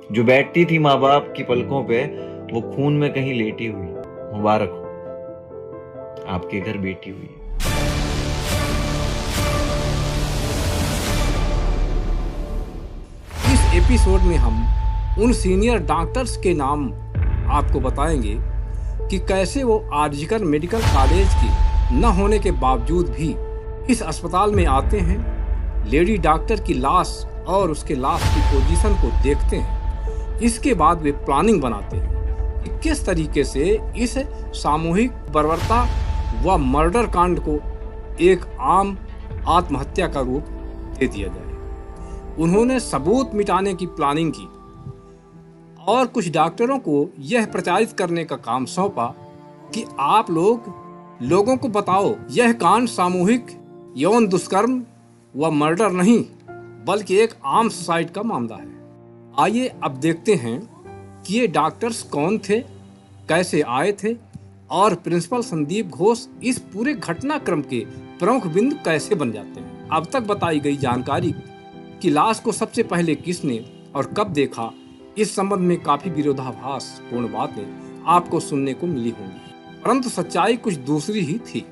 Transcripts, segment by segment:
जो बैठती थी माँ बाप की पलकों पे, वो खून में कहीं लेटी हुई। मुबारक हो, आपके घर बेटी हुई है। इस एपिसोड में हम उन सीनियर डॉक्टर्स के नाम आपको बताएंगे कि कैसे वो आरजिकर मेडिकल कॉलेज के न होने के बावजूद भी इस अस्पताल में आते हैं, लेडी डॉक्टर की लाश और उसके लाश की पोजीशन को देखते हैं। इसके बाद वे प्लानिंग बनाते हैं कि किस तरीके से इस सामूहिक बर्बरता व मर्डर कांड को एक आम आत्महत्या का रूप दे दिया जाए। उन्होंने सबूत मिटाने की प्लानिंग की और कुछ डॉक्टरों को यह प्रचारित करने का काम सौंपा कि आप लोगों को बताओ, यह कांड सामूहिक यौन दुष्कर्म व मर्डर नहीं बल्कि एक आम सुसाइड का मामला है। आइए अब देखते हैं कि ये डॉक्टर्स कौन थे, कैसे आए थे और प्रिंसिपल संदीप घोष इस पूरे घटनाक्रम के प्रमुख बिंदु कैसे बन जाते हैं। अब तक बताई गई जानकारी कि लाश को सबसे पहले किसने और कब देखा, इस संबंध में काफी विरोधाभास पूर्ण बातें आपको सुनने को मिली होंगी, परंतु सच्चाई कुछ दूसरी ही थी।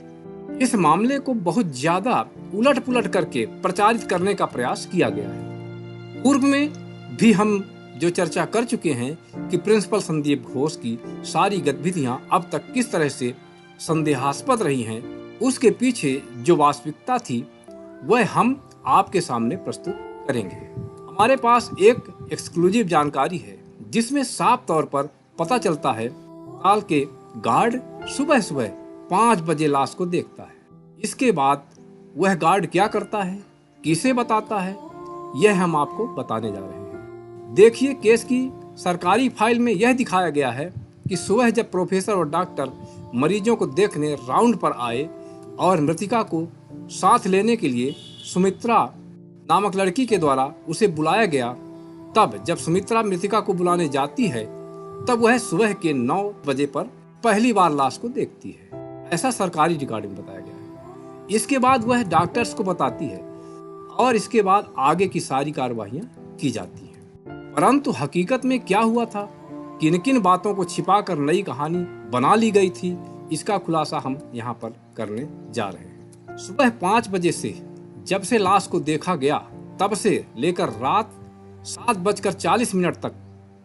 इस मामले को बहुत ज्यादा उलट पुलट करके प्रचारित करने का प्रयास किया गया है। पूर्व में भी हम जो चर्चा कर चुके हैं कि प्रिंसिपल संदीप घोष की सारी गतिविधियां अब तक किस तरह से संदेहास्पद रही हैं, उसके पीछे जो वास्तविकता थी वह हम आपके सामने प्रस्तुत करेंगे। हमारे पास एक एक्सक्लूसिव जानकारी है जिसमें साफ तौर पर पता चलता है अस्पताल के गार्ड सुबह सुबह 5 बजे लाश को देखता है। इसके बाद वह गार्ड क्या करता है, किसे बताता है, यह हम आपको बताने जा रहे हैं। देखिए, केस की सरकारी फाइल में यह दिखाया गया है कि सुबह जब प्रोफेसर और डॉक्टर मरीजों को देखने राउंड पर आए और मृतिका को साथ लेने के लिए सुमित्रा नामक लड़की के द्वारा उसे बुलाया गया, तब जब सुमित्रा मृतिका को बुलाने जाती है तब वह सुबह के 9 बजे पर पहली बार लाश को देखती है। ऐसा सरकारी रिकॉर्ड में बताया गया है। इसके बाद वह डॉक्टर्स को बताती है और इसके बाद आगे की सारी कार्रवाइयां की जाती हैं। परंतु हकीकत में क्या हुआ था, किन किन बातों को छिपाकर नई कहानी बना ली गई थी, इसका खुलासा हम यहाँ पर करने जा रहे हैं। सुबह 5 बजे से जब से लाश को देखा गया तब से लेकर रात 7:40 तक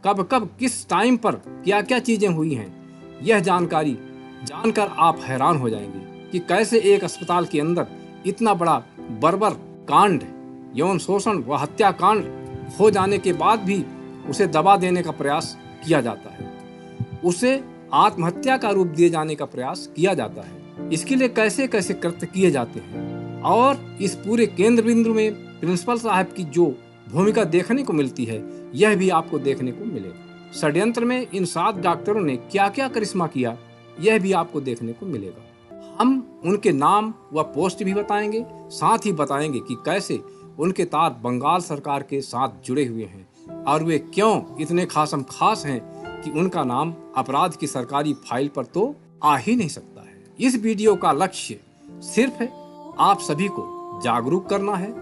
कब कब किस टाइम पर क्या क्या चीजें हुई हैं, यह जानकारी जानकर आप हैरान हो जाएंगे कि कैसे एक अस्पताल के अंदर इतना बड़ा बर्बर कांड, यौन शोषण व हत्या कांड हो जाने के बाद भी उसे दबा देने का प्रयास किया जाता है, उसे आत्महत्या का रूप दिए जाने का प्रयास किया जाता है। इसके लिए कैसे कैसे कृत्य किए जाते हैं और इस पूरे केंद्र बिंदु में प्रिंसिपल साहब की जो भूमिका देखने को मिलती है, यह भी आपको देखने को मिलेगा। षड्यंत्र में इन 7 डॉक्टरों ने क्या क्या करिश्मा किया, यह भी आपको देखने को मिलेगा। हम उनके नाम व पोस्ट भी बताएंगे, साथ ही बताएंगे कि कैसे उनके तार बंगाल सरकार के साथ जुड़े हुए हैं और वे क्यों इतने खासम खास हैं कि उनका नाम अपराध की सरकारी फाइल पर तो आ ही नहीं सकता है। इस वीडियो का लक्ष्य सिर्फ आप सभी को जागरूक करना है,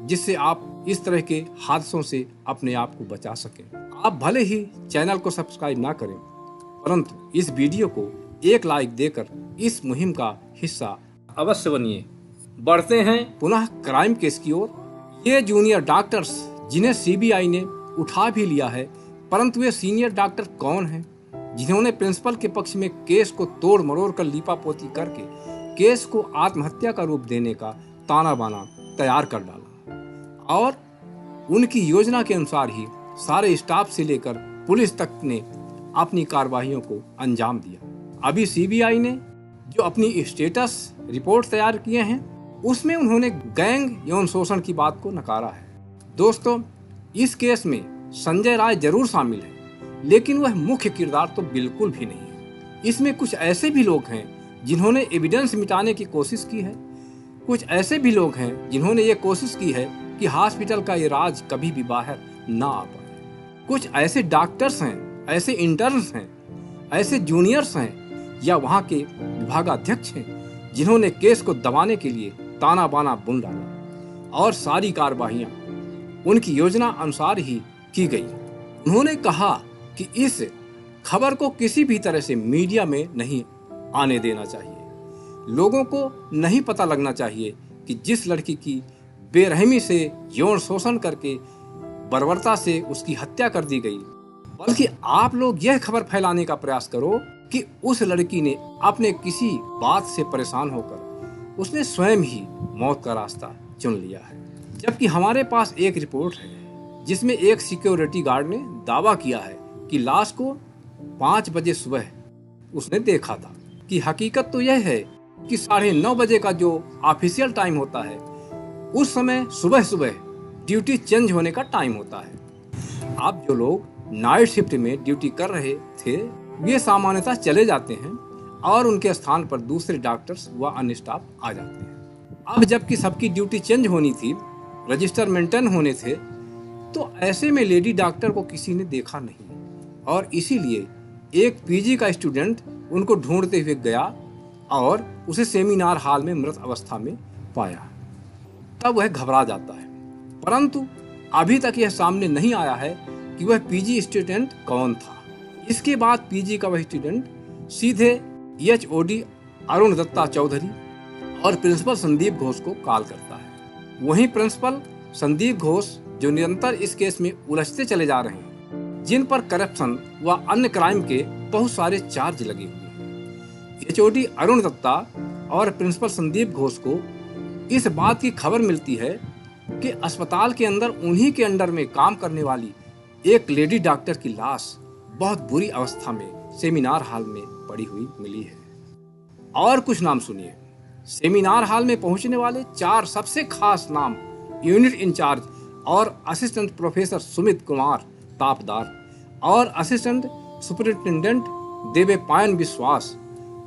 जिससे आप इस तरह के हादसों से अपने आप को बचा सकें। आप भले ही चैनल को सब्सक्राइब ना करें, परंतु इस वीडियो को एक लाइक देकर इस मुहिम का हिस्सा अवश्य बनिए। बढ़ते हैं पुनः क्राइम केस की ओर। ये जूनियर डॉक्टर्स जिन्हें सीबीआई ने उठा भी लिया है, परंतु ये सीनियर डॉक्टर कौन हैं जिन्होंने प्रिंसिपल के पक्ष में केस को तोड़ मरोड़ कर लीपापोती करके केस को आत्महत्या का रूप देने का ताना बाना तैयार कर डाला और उनकी योजना के अनुसार ही सारे स्टाफ से लेकर पुलिस तक ने अपनी कार्रवाइयों को अंजाम दिया। अभी सीबीआई ने जो अपनी स्टेटस रिपोर्ट तैयार किए हैं उसमें उन्होंने गैंग यौन शोषण की बात को नकारा है। दोस्तों, इस केस में संजय राय जरूर शामिल है, लेकिन वह मुख्य किरदार तो बिल्कुल भी नहीं है। इसमें कुछ ऐसे भी लोग हैं जिन्होंने एविडेंस मिटाने की कोशिश की है, कुछ ऐसे भी लोग हैं जिन्होंने ये कोशिश की है कि हॉस्पिटल का ये राज कभी भी बाहर ना आ पाए। कुछ ऐसे डॉक्टर्स हैं, ऐसे इंटर्न्स हैं, ऐसे जूनियर्स हैं या वहाँ के विभागाध्यक्ष हैं जिन्होंने केस को दबाने के लिए ताना बाना बुन डाला और सारी कार्रवाइयाँ उनकी योजना अनुसार ही की गई। उन्होंने कहा कि इस खबर को किसी भी तरह से मीडिया में नहीं आने देना चाहिए। लोगों को नहीं पता लगना चाहिए कि जिस लड़की की बेरहमी से यौन शोषण करके बर्बरता से उसकी हत्या कर दी गई, बल्कि आप लोग यह खबर फैलाने का प्रयास करो कि उस लड़की ने अपने किसी बात से परेशान होकर उसने स्वयं ही मौत का रास्ता चुन लिया है। जबकि हमारे पास एक रिपोर्ट है जिसमें एक सिक्योरिटी गार्ड ने दावा किया है कि लाश को 5 बजे सुबह उसने देखा था। कि हकीकत तो यह है कि 9:30 बजे का जो ऑफिशियल टाइम होता है उस समय सुबह सुबह ड्यूटी चेंज होने का टाइम होता है। अब जो लोग नाइट शिफ्ट में ड्यूटी कर रहे थे वे सामान्यतः चले जाते हैं और उनके स्थान पर दूसरे डॉक्टर्स व अन्य स्टाफ आ जाते हैं। अब जबकि सबकी ड्यूटी चेंज होनी थी, रजिस्टर मेंटेन होने थे, तो ऐसे में लेडी डॉक्टर को किसी ने देखा नहीं और इसीलिए एक पीजी का स्टूडेंट उनको ढूंढते हुए गया और उसे सेमिनार हॉल में मृत अवस्था में पाया। तब वह घबरा जाता है, परंतु अभी तक यह सामने नहीं आया है कि वह पीजी स्टूडेंट कौन था। इसके बाद पीजी का वह स्टूडेंट सीधे एचओडी अरुण दत्ता चौधरी और प्रिंसिपल संदीप घोष को कॉल करता है। वहीं प्रिंसिपल संदीप घोष जो निरंतर इस केस में उलझते चले जा रहे हैं, जिन पर करप्शन व अन्य क्राइम के बहुत सारे चार्ज लगे हुए हैं। एचओडी अरुण दत्ता और प्रिंसिपल संदीप घोष को इस बात की खबर मिलती है कि अस्पताल के अंदर उन्हीं के अंडर में काम करने वाली एक लेडी डॉक्टर की लाश बहुत बुरी अवस्था में सेमिनार हॉल में पड़ी हुई मिली है। और कुछ नाम सुनिए। सेमिनार हॉल में पहुंचने वाले 4 सबसे खास नाम यूनिट इंचार्ज और असिस्टेंट प्रोफेसर सुमित कुमार तापदार और assistant superintendent Dwaipayan Biswas,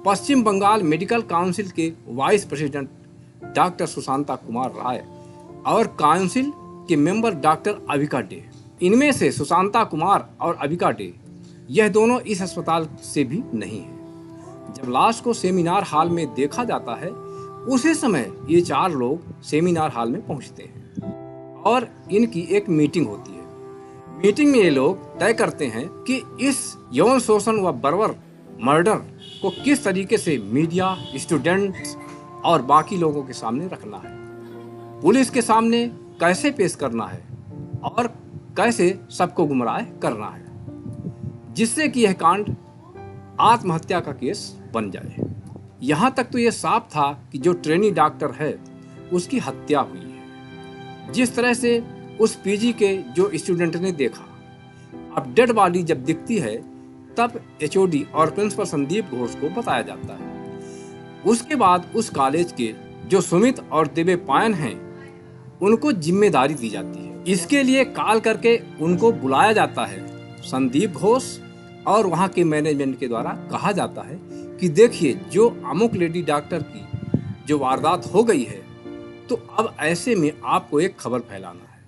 Paschim Bangal medical council के vice president doctor Sushanta Kumar Roy और काउंसिल के मेंबर डॉक्टर अविका डे। इनमें से सुशांता कुमार और अविका डे यह दोनों इस अस्पताल से भी नहीं है। जब लाश को सेमिनार हॉल में देखा जाता है उसी समय ये 4 लोग सेमिनार हॉल में पहुंचते हैं और इनकी एक मीटिंग होती है। मीटिंग में ये लोग तय करते हैं कि इस यौन शोषण व बर्बर मर्डर को किस तरीके से मीडिया, स्टूडेंट्स और बाकी लोगों के सामने रखना है, पुलिस के सामने कैसे पेश करना है और कैसे सबको गुमराह करना है, जिससे कि यह कांड आत्महत्या का केस बन जाए। यहाँ तक तो यह साफ था कि जो ट्रेनी डॉक्टर है उसकी हत्या हुई है, जिस तरह से उस पीजी के जो स्टूडेंट ने देखा। अब डेड बॉडी जब दिखती है तब एचओडी और प्रिंसिपल संदीप घोष को बताया जाता है। उसके बाद उस कॉलेज के जो सुमित और देवेपायन हैं उनको जिम्मेदारी दी जाती है। इसके लिए कॉल करके उनको बुलाया जाता है संदीप घोष और वहाँ के मैनेजमेंट के द्वारा कहा जाता है कि देखिए जो अमुक लेडी डॉक्टर की जो वारदात हो गई है, तो अब ऐसे में आपको एक खबर फैलाना है।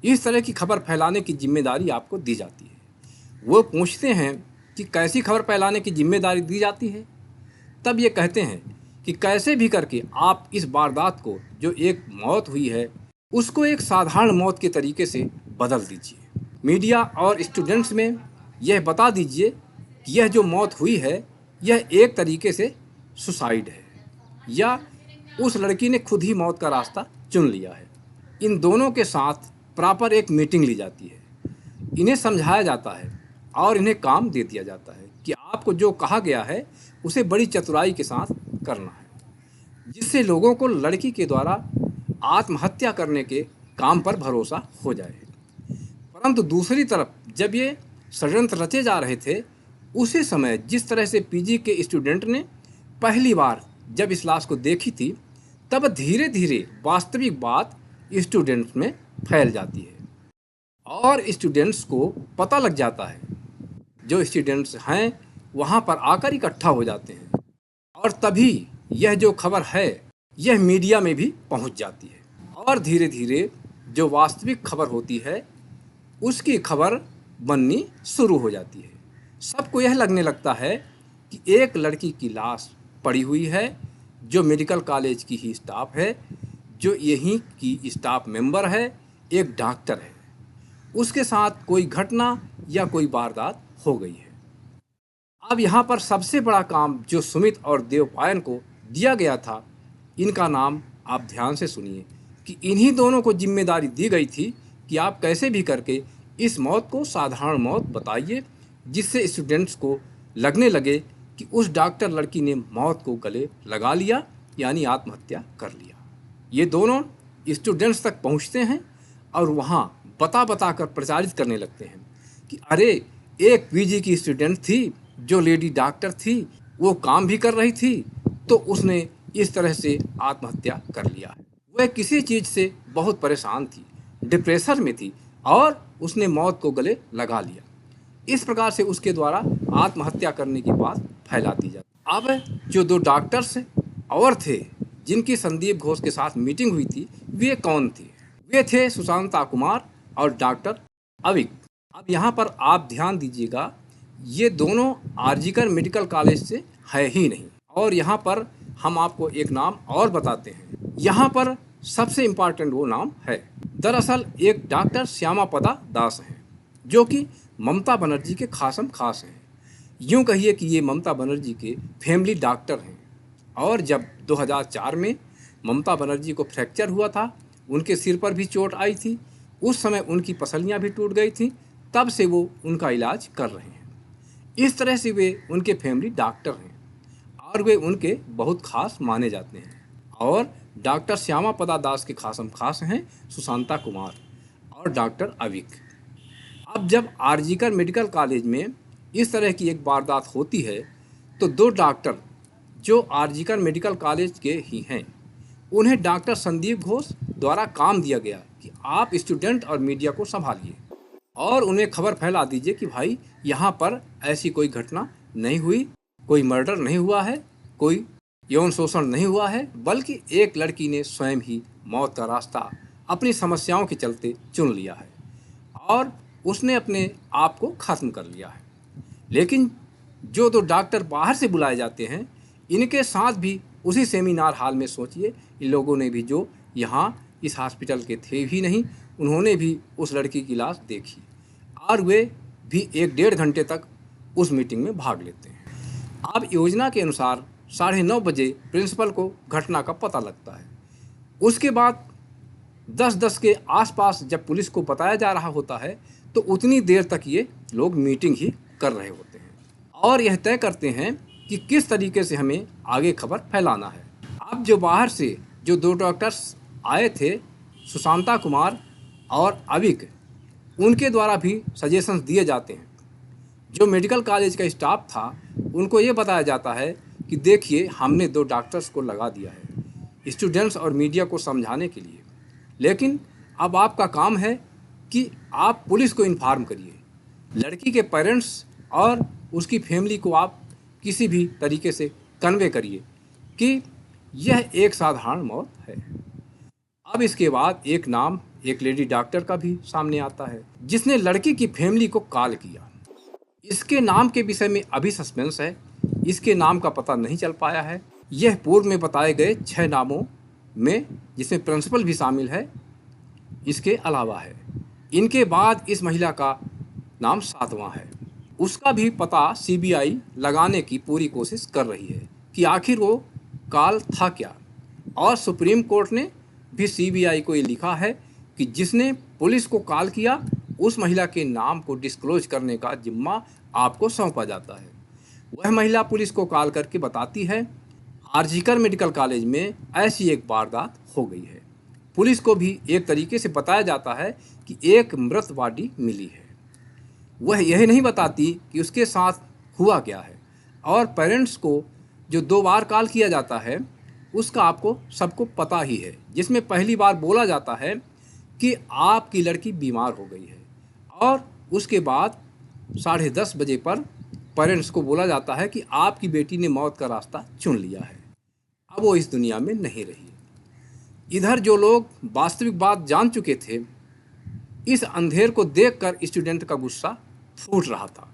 इस तरह की खबर फैलाने की जिम्मेदारी आपको दी जाती है। वो पूछते हैं कि कैसी खबर फैलाने की जिम्मेदारी दी जाती है। तब ये कहते हैं कि कैसे भी करके आप इस वारदात को जो एक मौत हुई है उसको एक साधारण मौत के तरीके से बदल दीजिए। मीडिया और स्टूडेंट्स में यह बता दीजिए कि यह जो मौत हुई है यह एक तरीके से सुसाइड है या उस लड़की ने खुद ही मौत का रास्ता चुन लिया है। इन दोनों के साथ प्रॉपर एक मीटिंग ली जाती है, इन्हें समझाया जाता है और इन्हें काम दे दिया जाता है कि आपको जो कहा गया है उसे बड़ी चतुराई के साथ करना है, जिससे लोगों को लड़की के द्वारा आत्महत्या करने के काम पर भरोसा हो जाए। परंतु दूसरी तरफ जब ये षड्यंत्र रचे जा रहे थे उसी समय जिस तरह से पीजी के स्टूडेंट ने पहली बार जब इस लाश को देखी थी, तब धीरे धीरे वास्तविक बात स्टूडेंट्स में फैल जाती है और स्टूडेंट्स को पता लग जाता है। जो स्टूडेंट्स हैं वहाँ पर आकर इकट्ठा हो जाते हैं और तभी यह जो खबर है यह मीडिया में भी पहुँच जाती है और धीरे धीरे जो वास्तविक खबर होती है उसकी खबर बननी शुरू हो जाती है। सबको यह लगने लगता है कि एक लड़की की लाश पड़ी हुई है जो मेडिकल कॉलेज की ही स्टाफ है, जो यहीं की स्टाफ मेंबर है, एक डॉक्टर है। उसके साथ कोई घटना या कोई वारदात हो गई है। अब यहाँ पर सबसे बड़ा काम जो सुमित और देवपायन को दिया गया था, इनका नाम आप ध्यान से सुनिए कि इन्हीं दोनों को जिम्मेदारी दी गई थी कि आप कैसे भी करके इस मौत को साधारण मौत बताइए, जिससे स्टूडेंट्स को लगने लगे कि उस डॉक्टर लड़की ने मौत को गले लगा लिया, यानी आत्महत्या कर लिया। ये दोनों स्टूडेंट्स तक पहुंचते हैं और वहाँ बता कर प्रचारित करने लगते हैं कि अरे, एक पीजी की स्टूडेंट थी जो लेडी डॉक्टर थी, वो काम भी कर रही थी, तो उसने इस तरह से आत्महत्या कर लिया है। वह किसी चीज़ से बहुत परेशान थी, डिप्रेशन में थी और उसने मौत को गले लगा लिया। इस प्रकार से उसके द्वारा आत्महत्या करने की बात फैला दी जाती। अब जो दो डॉक्टर्स और थे जिनकी संदीप घोष के साथ मीटिंग हुई थी, वे कौन थे? वे थे सुशांता कुमार और डॉक्टर अविक। अब यहाँ पर आप ध्यान दीजिएगा, ये दोनों आरजीकर मेडिकल कॉलेज से है ही नहीं। और यहाँ पर हम आपको एक नाम और बताते हैं। यहाँ पर सबसे इम्पॉर्टेंट वो नाम है, दरअसल एक डॉक्टर श्यामापदा दास हैं, जो कि ममता बनर्जी के खासम खास हैं। यूँ कहिए कि ये ममता बनर्जी के फैमिली डॉक्टर हैं। और जब 2004 में ममता बनर्जी को फ्रैक्चर हुआ था, उनके सिर पर भी चोट आई थी, उस समय उनकी पसलियाँ भी टूट गई थी, तब से वो उनका इलाज कर रहे हैं। इस तरह से वे उनके फैमिली डॉक्टर हैं और वे उनके बहुत खास माने जाते हैं। और डॉक्टर श्यामापदा दास के खासम खास हैं सुशांता कुमार और डॉक्टर अविक। अब जब आरजीकर मेडिकल कॉलेज में इस तरह की एक वारदात होती है, तो दो डॉक्टर जो आरजीकर मेडिकल कॉलेज के ही हैं, उन्हें डॉक्टर संदीप घोष द्वारा काम दिया गया कि आप स्टूडेंट और मीडिया को संभालिए और उन्हें खबर फैला दीजिए कि भाई यहाँ पर ऐसी कोई घटना नहीं हुई, कोई मर्डर नहीं हुआ है, कोई यौन शोषण नहीं हुआ है, बल्कि एक लड़की ने स्वयं ही मौत का रास्ता अपनी समस्याओं के चलते चुन लिया है और उसने अपने आप को खत्म कर लिया है। लेकिन जो दो डॉक्टर बाहर से बुलाए जाते हैं, इनके साथ भी उसी सेमिनार हॉल में सोचिए, इन लोगों ने भी जो यहाँ इस हॉस्पिटल के थे भी नहीं, उन्होंने भी उस लड़की की लाश देखी और वे भी 1-1.5 घंटे तक उस मीटिंग में भाग लेते हैं। अब योजना के अनुसार 9:30 बजे प्रिंसिपल को घटना का पता लगता है। उसके बाद 10:10 के आसपास जब पुलिस को बताया जा रहा होता है, तो उतनी देर तक ये लोग मीटिंग ही कर रहे होते हैं और यह तय करते हैं कि किस तरीके से हमें आगे खबर फैलाना है। अब जो बाहर से जो दो डॉक्टर्स आए थे, सुशांता कुमार और अविक, उनके द्वारा भी सजेशंस दिए जाते हैं। जो मेडिकल कॉलेज का स्टाफ था, उनको ये बताया जाता है कि देखिए, हमने 2 डॉक्टर्स को लगा दिया है स्टूडेंट्स और मीडिया को समझाने के लिए, लेकिन अब आपका काम है कि आप पुलिस को इन्फॉर्म करिए, लड़की के पेरेंट्स और उसकी फैमिली को आप किसी भी तरीके से कन्वे करिए कि यह एक साधारण मौत है। अब इसके बाद एक नाम एक लेडी डॉक्टर का भी सामने आता है, जिसने लड़की की फैमिली को कॉल किया। इसके नाम के विषय में अभी सस्पेंस है, इसके नाम का पता नहीं चल पाया है। यह पूर्व में बताए गए 6 नामों में, जिसमें प्रिंसिपल भी शामिल है, इसके अलावा है। इनके बाद इस महिला का नाम 7वां है। उसका भी पता सीबीआई लगाने की पूरी कोशिश कर रही है कि आखिर वो कॉल था क्या। और सुप्रीम कोर्ट ने भी सीबीआई को ये लिखा है कि जिसने पुलिस को कॉल किया, उस महिला के नाम को डिस्क्लोज करने का जिम्मा आपको सौंपा जाता है। वह महिला पुलिस को कॉल करके बताती है, आरजीकर मेडिकल कॉलेज में ऐसी एक वारदात हो गई है। पुलिस को भी एक तरीके से बताया जाता है कि एक मृत बॉडी मिली है। वह यह नहीं बताती कि उसके साथ हुआ क्या है। और पेरेंट्स को जो 2 बार कॉल किया जाता है, उसका आपको सबको पता ही है, जिसमें पहली बार बोला जाता है कि आपकी लड़की बीमार हो गई है, और उसके बाद 10:30 बजे पर पेरेंट्स को बोला जाता है कि आपकी बेटी ने मौत का रास्ता चुन लिया है, अब वो इस दुनिया में नहीं रही। इधर जो लोग वास्तविक बात जान चुके थे, इस अंधेर को देखकर स्टूडेंट का गुस्सा फूट रहा था।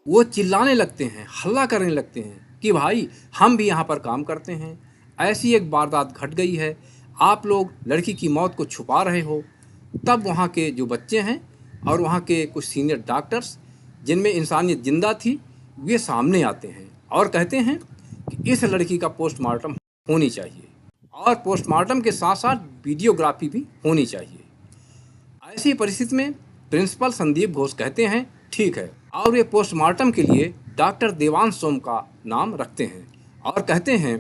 वो चिल्लाने लगते हैं, हल्ला करने लगते हैं कि भाई, हम भी यहाँ पर काम करते हैं, ऐसी एक वारदात घट गई है, आप लोग लड़की की मौत को छुपा रहे हो। तब वहाँ के जो बच्चे हैं, और वहाँ के कुछ सीनियर डॉक्टर्स जिनमें इंसानियत जिंदा थी, वे सामने आते हैं और कहते हैं कि इस लड़की का पोस्टमार्टम होनी चाहिए और पोस्टमार्टम के साथ साथ वीडियोग्राफी भी होनी चाहिए। ऐसी परिस्थिति में प्रिंसिपल संदीप घोष कहते हैं ठीक है, और वे पोस्टमार्टम के लिए डॉक्टर देवांश सोम का नाम रखते हैं और कहते हैं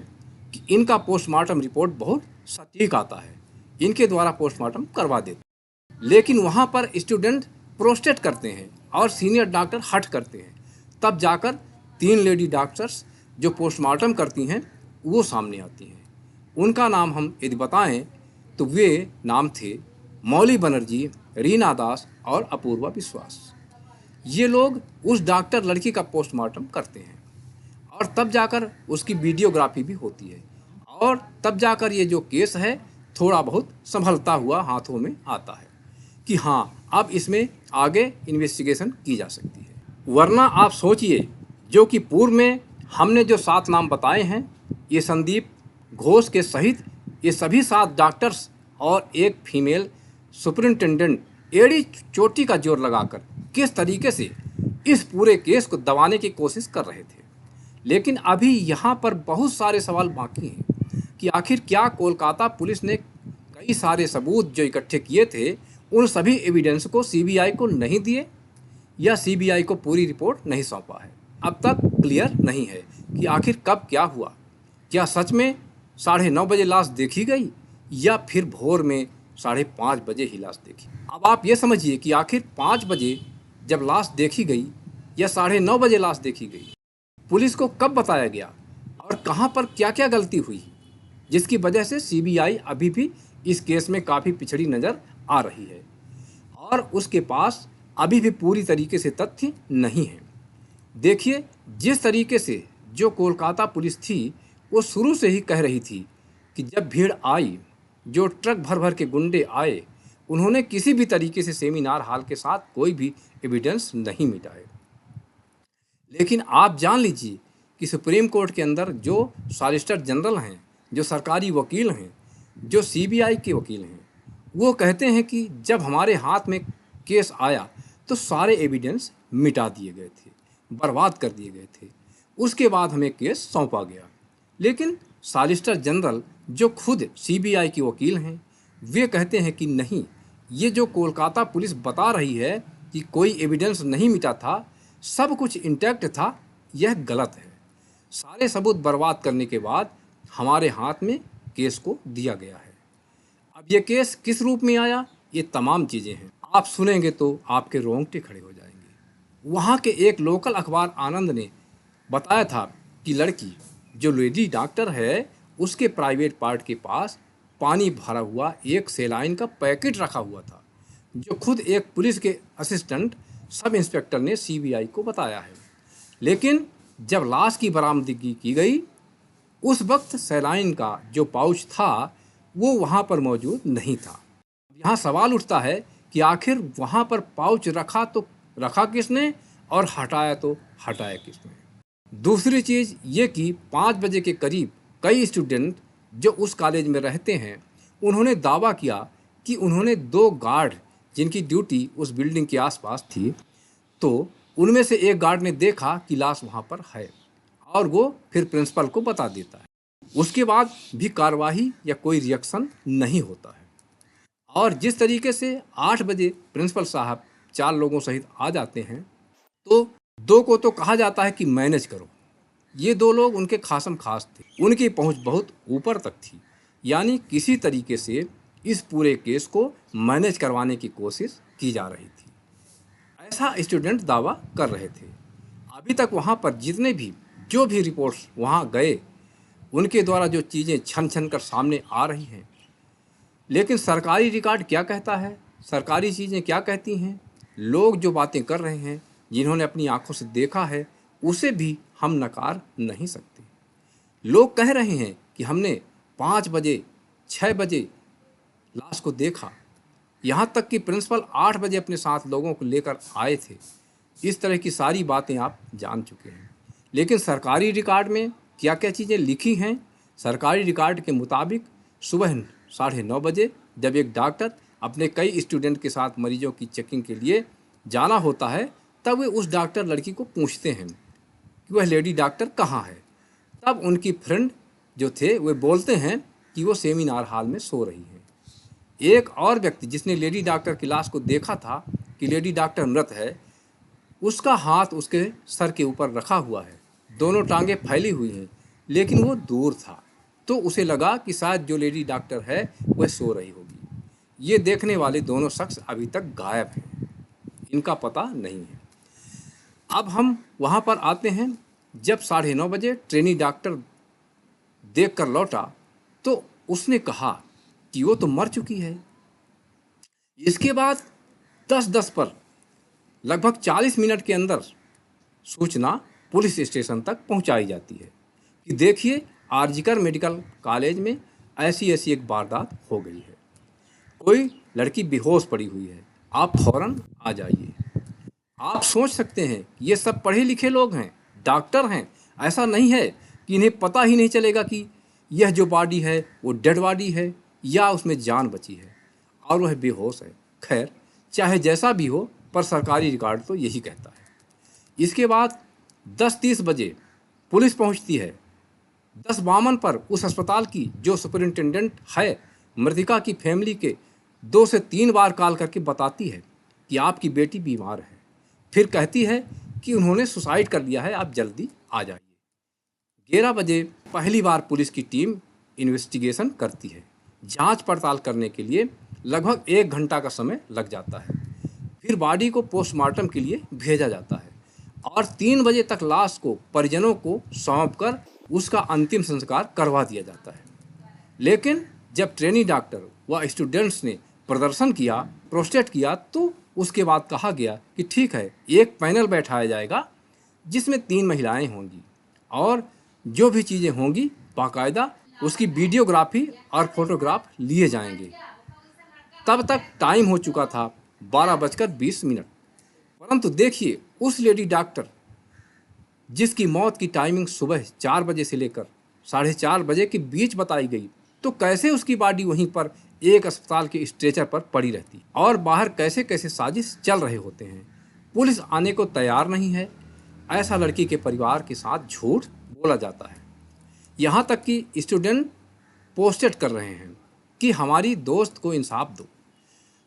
कि इनका पोस्टमार्टम रिपोर्ट बहुत सटीक आता है, इनके द्वारा पोस्टमार्टम करवा देते। लेकिन वहाँ पर स्टूडेंट प्रोस्टेट करते हैं और सीनियर डॉक्टर हट करते हैं। तब जाकर 3 लेडी डॉक्टर्स जो पोस्टमार्टम करती हैं वो सामने आती हैं। उनका नाम हम यदि बताएं तो वे नाम थे मौली बनर्जी, रीना दास और अपूर्वा विश्वास। ये लोग उस डॉक्टर लड़की का पोस्टमार्टम करते हैं और तब जाकर उसकी वीडियोग्राफी भी होती है और तब जाकर ये जो केस है थोड़ा बहुत संभलता हुआ हाथों में आता है कि हाँ, अब इसमें आगे इन्वेस्टिगेशन की जा सकती है। वरना आप सोचिए, जो कि पूर्व में हमने जो 7 नाम बताए हैं, ये संदीप घोष के सहित ये सभी 7 डॉक्टर्स और एक फीमेल सुपरिंटेंडेंट एड़ी चोटी का जोर लगाकर किस तरीके से इस पूरे केस को दबाने की कोशिश कर रहे थे। लेकिन अभी यहाँ पर बहुत सारे सवाल बाकी हैं कि आखिर क्या कोलकाता पुलिस ने कई सारे सबूत जो इकट्ठे किए थे उन सभी एविडेंस को सीबीआई को नहीं दिए या सीबीआई को पूरी रिपोर्ट नहीं सौंपा है। अब तक क्लियर नहीं है कि आखिर कब क्या हुआ। क्या सच में 9:30 बजे लाश देखी गई या फिर भोर में 5:30 बजे ही लाश देखी। अब आप ये समझिए कि आखिर 5 बजे जब लाश देखी गई या 9:30 बजे लाश देखी गई, पुलिस को कब बताया गया और कहाँ पर क्या क्या गलती हुई, जिसकी वजह से सीबीआई अभी भी इस केस में काफ़ी पिछड़ी नज़र आ रही है और उसके पास अभी भी पूरी तरीके से तथ्य नहीं है। देखिए, जिस तरीके से जो कोलकाता पुलिस थी वो शुरू से ही कह रही थी कि जब भीड़ आई, जो ट्रक भर भर के गुंडे आए, उन्होंने किसी भी तरीके से सेमिनार हॉल के साथ कोई भी एविडेंस नहीं मिटाए। लेकिन आप जान लीजिए कि सुप्रीम कोर्ट के अंदर जो सॉलिसिटर जनरल हैं, जो सरकारी वकील हैं, जो सीबीआई के वकील हैं, वो कहते हैं कि जब हमारे हाथ में केस आया तो सारे एविडेंस मिटा दिए गए थे, बर्बाद कर दिए गए थे। उसके बाद हमें केस सौंपा गया। लेकिन सॉलिसिटर जनरल जो खुद सीबीआई के वकील हैं, वे कहते हैं कि नहीं, ये जो कोलकाता पुलिस बता रही है कि कोई एविडेंस नहीं मिटा था, सब कुछ इंटैक्ट था, यह गलत है। सारे सबूत बर्बाद करने के बाद हमारे हाथ में केस को दिया गया है। अब ये केस किस रूप में आया, ये तमाम चीज़ें हैं। आप सुनेंगे तो आपके रोंगटे खड़े हो जाएंगे। वहाँ के एक लोकल अखबार आनंद ने बताया था कि लड़की जो लेडी डॉक्टर है, उसके प्राइवेट पार्ट के पास पानी भरा हुआ एक सेलाइन का पैकेट रखा हुआ था, जो खुद एक पुलिस के असिस्टेंट सब इंस्पेक्टर ने सीबीआई को बताया है। लेकिन जब लाश की बरामदगी की गई, उस वक्त सेलाइन का जो पाउच था वो वहाँ पर मौजूद नहीं था। यहाँ सवाल उठता है कि आखिर वहाँ पर पाउच रखा तो रखा किसने और हटाया तो हटाया किसने। दूसरी चीज़ ये कि 5 बजे के करीब कई स्टूडेंट जो उस कॉलेज में रहते हैं, उन्होंने दावा किया कि उन्होंने 2 गार्ड जिनकी ड्यूटी उस बिल्डिंग के आसपास थी, तो उनमें से एक गार्ड ने देखा कि लाश वहाँ पर है और वो फिर प्रिंसिपल को बता देता है। उसके बाद भी कार्रवाई या कोई रिएक्शन नहीं होता है। और जिस तरीके से 8 बजे प्रिंसिपल साहब 4 लोगों सहित आ जाते हैं, तो 2 को तो कहा जाता है कि मैनेज करो। ये 2 लोग उनके खासम खास थे, उनकी पहुंच बहुत ऊपर तक थी, यानी किसी तरीके से इस पूरे केस को मैनेज करवाने की कोशिश की जा रही थी, ऐसा स्टूडेंट दावा कर रहे थे। अभी तक वहाँ पर जितने भी जो भी रिपोर्ट्स वहाँ गए, उनके द्वारा जो चीज़ें छन छन कर सामने आ रही हैं, लेकिन सरकारी रिकॉर्ड क्या कहता है, सरकारी चीज़ें क्या कहती हैं, लोग जो बातें कर रहे हैं, जिन्होंने अपनी आंखों से देखा है, उसे भी हम नकार नहीं सकते। लोग कह रहे हैं कि हमने 5 बजे 6 बजे लाश को देखा, यहाँ तक कि प्रिंसिपल 8 बजे अपने साथ लोगों को लेकर आए थे। इस तरह की सारी बातें आप जान चुके हैं। लेकिन सरकारी रिकॉर्ड में क्या क्या चीज़ें लिखी हैं, सरकारी रिकॉर्ड के मुताबिक सुबह 9:30 बजे जब एक डॉक्टर अपने कई स्टूडेंट के साथ मरीजों की चेकिंग के लिए जाना होता है, तब वे उस डॉक्टर लड़की को पूछते हैं कि वह लेडी डॉक्टर कहाँ है। तब उनकी फ्रेंड जो थे वे बोलते हैं कि वो सेमिनार हॉल में सो रही है। एक और व्यक्ति जिसने लेडी डॉक्टर की लाश को देखा था कि लेडी डॉक्टर मृत है, उसका हाथ उसके सर के ऊपर रखा हुआ है, दोनों टांगें फैली हुई हैं, लेकिन वो दूर था, तो उसे लगा कि शायद जो लेडी डॉक्टर है वह सो रही होगी। ये देखने वाले दोनों शख्स अभी तक गायब हैं, इनका पता नहीं है। अब हम वहाँ पर आते हैं। जब 9:30 बजे ट्रेनी डॉक्टर देख कर लौटा तो उसने कहा कि वो तो मर चुकी है। इसके बाद 10:10 पर लगभग 40 मिनट के अंदर सूचना पुलिस स्टेशन तक पहुंचाई जाती है कि देखिए आरजीकर मेडिकल कॉलेज में ऐसी ऐसी एक वारदात हो गई है, कोई लड़की बेहोश पड़ी हुई है, आप फौरन आ जाइए। आप सोच सकते हैं ये सब पढ़े लिखे लोग हैं, डॉक्टर हैं, ऐसा नहीं है कि इन्हें पता ही नहीं चलेगा कि यह जो बॉडी है वो डेड बॉडी है या उसमें जान बची है और वह बेहोश है। खैर, चाहे जैसा भी हो, पर सरकारी रिकॉर्ड तो यही कहता है। इसके बाद 10:30 बजे पुलिस पहुंचती है। 10:52 पर उस अस्पताल की जो सुपरिंटेंडेंट है, मृतिका की फैमिली के 2 से 3 बार कॉल करके बताती है कि आपकी बेटी बीमार है। फिर कहती है कि उन्होंने सुसाइड कर लिया है, आप जल्दी आ जाइए। 11 बजे पहली बार पुलिस की टीम इन्वेस्टिगेशन करती है। जांच पड़ताल करने के लिए लगभग 1 घंटा का समय लग जाता है। फिर बॉडी को पोस्टमार्टम के लिए भेजा जाता है और 3 बजे तक लाश को परिजनों को सौंपकर उसका अंतिम संस्कार करवा दिया जाता है। लेकिन जब ट्रेनी डॉक्टर व स्टूडेंट्स ने प्रदर्शन किया, प्रोटेस्ट किया, तो उसके बाद कहा गया कि ठीक है, एक पैनल बैठाया जाएगा जिसमें 3 महिलाएं होंगी और जो भी चीज़ें होंगी बाकायदा उसकी वीडियोग्राफी और फोटोग्राफ लिए जाएंगे। तब तक टाइम हो चुका था 12:20। परंतु देखिए, उस लेडी डॉक्टर जिसकी मौत की टाइमिंग सुबह 4 बजे से लेकर 4:30 बजे के बीच बताई गई, तो कैसे उसकी बॉडी वहीं पर एक अस्पताल के स्ट्रेचर पर पड़ी रहती और बाहर कैसे कैसे साजिश चल रहे होते हैं। पुलिस आने को तैयार नहीं है, ऐसा लड़की के परिवार के साथ झूठ बोला जाता है। यहाँ तक कि स्टूडेंट पोस्टेड कर रहे हैं कि हमारी दोस्त को इंसाफ दो,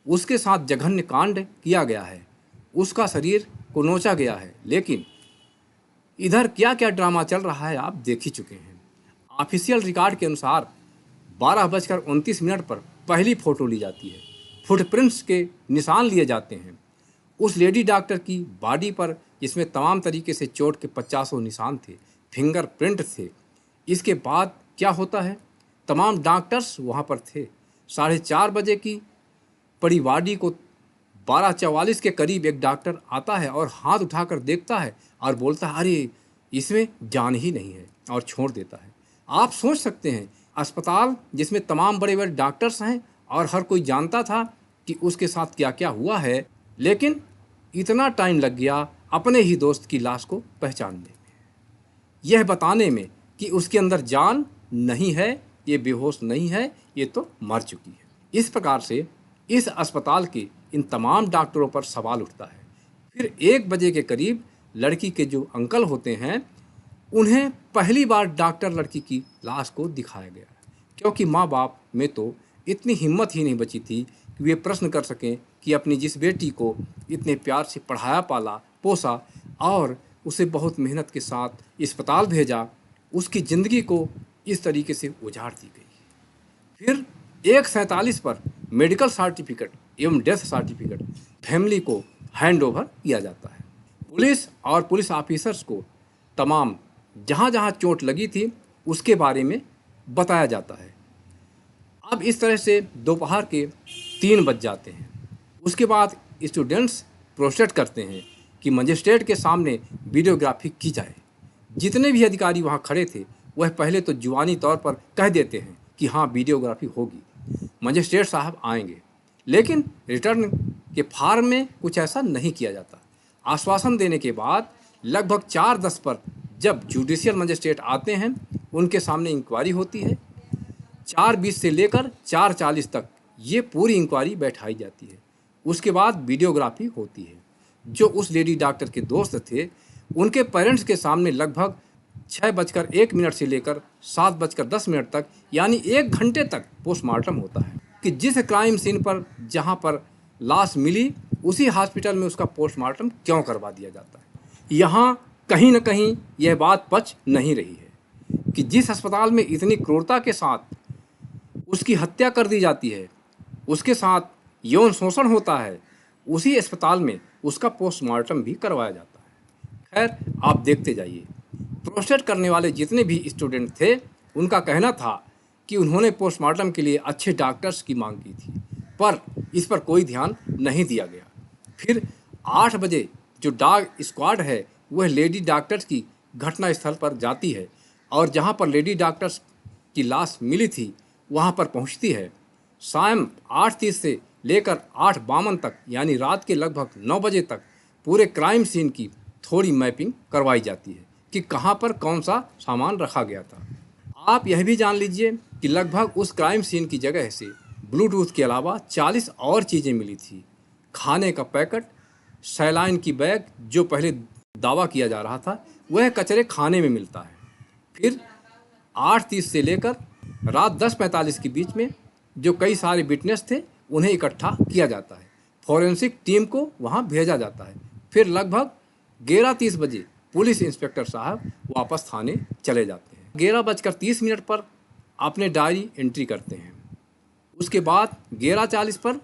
उसके साथ जघन्य कांड किया गया है, उसका शरीर को नोचा गया है। लेकिन इधर क्या क्या ड्रामा चल रहा है आप देख ही चुके हैं। ऑफिशियल रिकॉर्ड के अनुसार 12:29 पर पहली फ़ोटो ली जाती है, फुटप्रिंट्स के निशान लिए जाते हैं उस लेडी डॉक्टर की बॉडी पर, जिसमें तमाम तरीके से चोट के 50 निशान थे, फिंगरप्रिंट थे। इसके बाद क्या होता है, तमाम डॉक्टर्स वहाँ पर थे। 4:30 बजे की पड़ी बॉडी को 12:44 के करीब एक डॉक्टर आता है और हाथ उठाकर देखता है और बोलता है, अरे इसमें जान ही नहीं है, और छोड़ देता है। आप सोच सकते हैं, अस्पताल जिसमें तमाम बड़े बड़े डॉक्टर्स हैं और हर कोई जानता था कि उसके साथ क्या क्या हुआ है, लेकिन इतना टाइम लग गया अपने ही दोस्त की लाश को पहचानने में, यह बताने में कि उसके अंदर जान नहीं है, ये बेहोश नहीं है, ये तो मर चुकी है। इस प्रकार से इस अस्पताल के इन तमाम डॉक्टरों पर सवाल उठता है। फिर 1 बजे के करीब लड़की के जो अंकल होते हैं, उन्हें पहली बार डॉक्टर लड़की की लाश को दिखाया गया, क्योंकि माँ बाप में तो इतनी हिम्मत ही नहीं बची थी कि वे प्रश्न कर सकें कि अपनी जिस बेटी को इतने प्यार से पढ़ाया, पाला, पोसा और उसे बहुत मेहनत के साथ अस्पताल भेजा, उसकी ज़िंदगी को इस तरीके से उजाड़ दी गई। फिर 1:47 पर मेडिकल सर्टिफिकेट एवं डेथ सर्टिफिकेट फैमिली को हैंड ओवर किया जाता है। पुलिस और पुलिस ऑफिसर्स को तमाम जहाँ जहाँ चोट लगी थी उसके बारे में बताया जाता है। अब इस तरह से दोपहर के 3 बज जाते हैं। उसके बाद स्टूडेंट्स प्रोटेस्ट करते हैं कि मजिस्ट्रेट के सामने वीडियोग्राफी की जाए। जितने भी अधिकारी वहाँ खड़े थे वह पहले तो जुबानी तौर पर कह देते हैं कि हाँ वीडियोग्राफी होगी, मजिस्ट्रेट साहब आएंगे, लेकिन रिटर्न के फार्म में कुछ ऐसा नहीं किया जाता। आश्वासन देने के बाद लगभग 4:10 पर जब जुडिशियल मजिस्ट्रेट आते हैं, उनके सामने इंक्वायरी होती है। 4:20 से लेकर 4:40 तक ये पूरी इंक्वायरी बैठाई जाती है। उसके बाद वीडियोग्राफी होती है। जो उस लेडी डॉक्टर के दोस्त थे उनके पेरेंट्स के सामने लगभग 6:01 से लेकर 7:10 तक यानी 1 घंटे तक पोस्टमार्टम होता है कि जिस क्राइम सीन पर जहां पर लाश मिली उसी हॉस्पिटल में उसका पोस्टमार्टम क्यों करवा दिया जाता है। यहाँ कहीं न कहीं यह बात पच नहीं रही है कि जिस अस्पताल में इतनी क्रूरता के साथ उसकी हत्या कर दी जाती है, उसके साथ यौन शोषण होता है, उसी अस्पताल में उसका पोस्टमार्टम भी करवाया जाता है। खैर, आप देखते जाइए। प्रोस्टेट करने वाले जितने भी स्टूडेंट थे उनका कहना था कि उन्होंने पोस्टमार्टम के लिए अच्छे डॉक्टर्स की मांग की थी, पर इस पर कोई ध्यान नहीं दिया गया। फिर 8 बजे जो डॉग स्क्वाड है वह लेडी डॉक्टर्स की घटना स्थल पर जाती है और जहां पर लेडी डॉक्टर्स की लाश मिली थी वहां पर पहुंचती है। शाम 8:30 से लेकर 8:52 तक यानी रात के लगभग 9 बजे तक पूरे क्राइम सीन की थोड़ी मैपिंग करवाई जाती है कि कहां पर कौन सा सामान रखा गया था। आप यह भी जान लीजिए कि लगभग उस क्राइम सीन की जगह से ब्लूटूथ के अलावा 40 और चीज़ें मिली थी। खाने का पैकेट, सैलाइन की बैग, जो पहले दावा किया जा रहा था वह कचरे खाने में मिलता है। फिर 8:30 से लेकर रात 10:45 के बीच में जो कई सारे विटनेस थे उन्हें इकट्ठा किया जाता है, फॉरेंसिक टीम को वहां भेजा जाता है। फिर लगभग 11:30 बजे पुलिस इंस्पेक्टर साहब वापस थाने चले जाते हैं। 11:30 पर अपने डायरी एंट्री करते हैं। उसके बाद 11:40 पर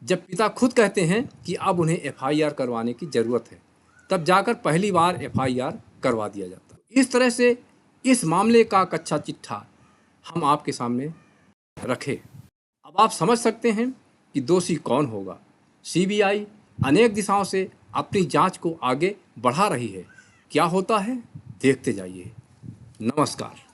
जब पिता खुद कहते हैं कि अब उन्हें FIR करवाने की ज़रूरत है, तब जाकर पहली बार FIR करवा दिया जाता है। इस तरह से इस मामले का कच्चा चिट्ठा हम आपके सामने रखे। अब आप समझ सकते हैं कि दोषी कौन होगा। CBI अनेक दिशाओं से अपनी जांच को आगे बढ़ा रही है। क्या होता है देखते जाइए। नमस्कार।